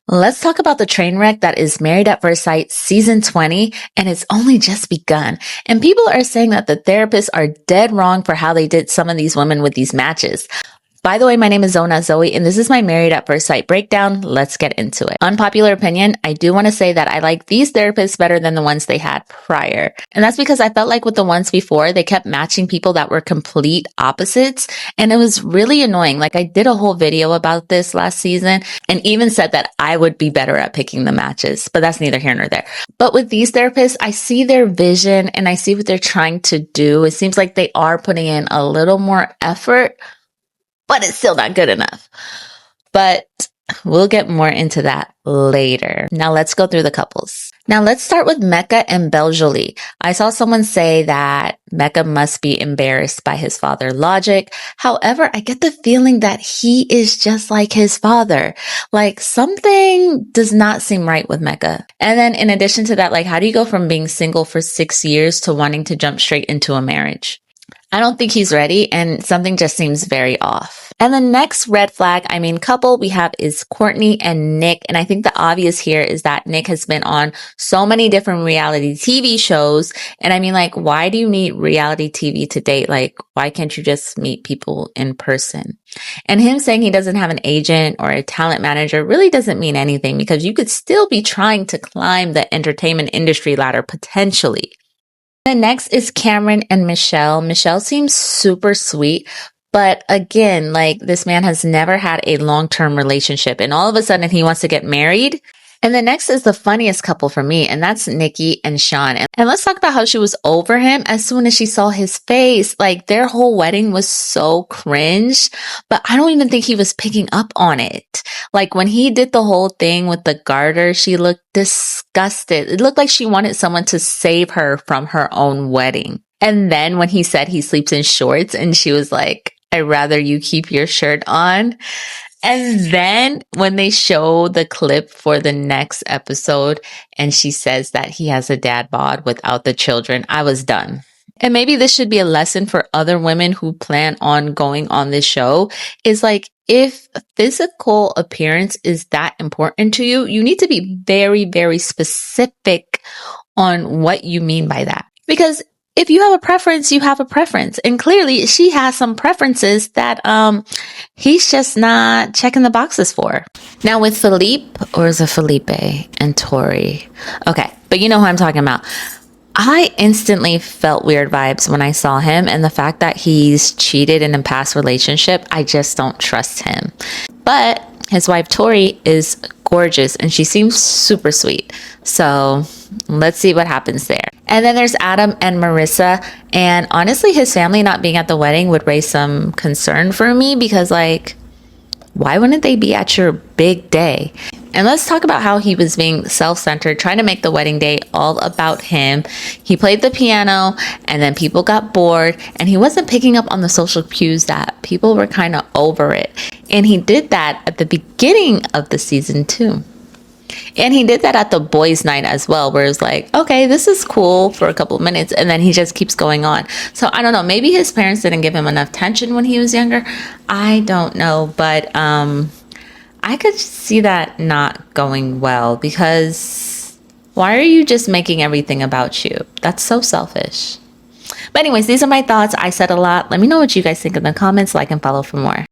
Let's talk about the train wreck that is Married at First Sight season 20, and it's only just begun. And people are saying that the therapists are dead wrong for how they did some of these women with these matches. By the way, my name is Zona Zoe, and this is my Married at First Sight breakdown. Let's get into it. Unpopular opinion, I do want to say that I like these therapists better than the ones they had prior. And that's because I felt like with the ones before, they kept matching people that were complete opposites. And it was really annoying. Like I did a whole video about this last season and even said that I would be better at picking the matches, but that's neither here nor there. But with these therapists, I see their vision and I see what they're trying to do. It seems like they are putting in a little more effort, but it's still not good enough. But we'll get more into that later. Now let's go through the couples. Now let's start with Mecca and Beljolie. I saw someone say that Mecca must be embarrassed by his father Logic. However, I get the feeling that he is just like his father. Like something does not seem right with Mecca. And then in addition to that, like how do you go from being single for 6 years to wanting to jump straight into a marriage? I don't think he's ready and something just seems very off. And the next red flag, couple we have is Courtney and Nick. And I think the obvious here is that Nick has been on so many different reality TV shows. And why do you need reality TV to date? Like, why can't you just meet people in person? And him saying he doesn't have an agent or a talent manager really doesn't mean anything because you could still be trying to climb the entertainment industry ladder potentially. The next is Cameron and Michelle. Michelle seems super sweet, but again, like this man has never had a long-term relationship and all of a sudden he wants to get married. And the next is the funniest couple for me, and that's Nikki and Sean. And let's talk about how she was over him as soon as she saw his face. Like their whole wedding was so cringe, but I don't even think he was picking up on it. Like when he did the whole thing with the garter, she looked disgusted. It looked like she wanted someone to save her from her own wedding. And then when he said he sleeps in shorts and she was like, I'd rather you keep your shirt on. And then when they show the clip for the next episode and she says that he has a dad bod without the children, I was done. And maybe this should be a lesson for other women who plan on going on this show is like, if physical appearance is that important to you, you need to be very, very specific on what you mean by that. Because if you have a preference, you have a preference. And clearly she has some preferences that he's just not checking the boxes for. Now with Philippe, or is it Felipe and Tori? Okay, but you know who I'm talking about. I instantly felt weird vibes when I saw him, and the fact that he's cheated in a past relationship, I just don't trust him. But his wife Tori is gorgeous and she seems super sweet. So let's see what happens there. And then there's Adam and Marissa. And honestly, his family not being at the wedding would raise some concern for me because like, why wouldn't they be at your big day? And let's talk about how he was being self-centered, trying to make the wedding day all about him. He played the piano and then people got bored and he wasn't picking up on the social cues that people were kind of over it. And he did that at the beginning of the season too. And he did that at the boys' night as well, where it's like, okay, this is cool for a couple of minutes. And then he just keeps going on. So I don't know. Maybe his parents didn't give him enough attention when he was younger. I don't know. But I could see that not going well because why are you just making everything about you? That's so selfish. But anyways, these are my thoughts. I said a lot. Let me know what you guys think in the comments. Like and follow for more.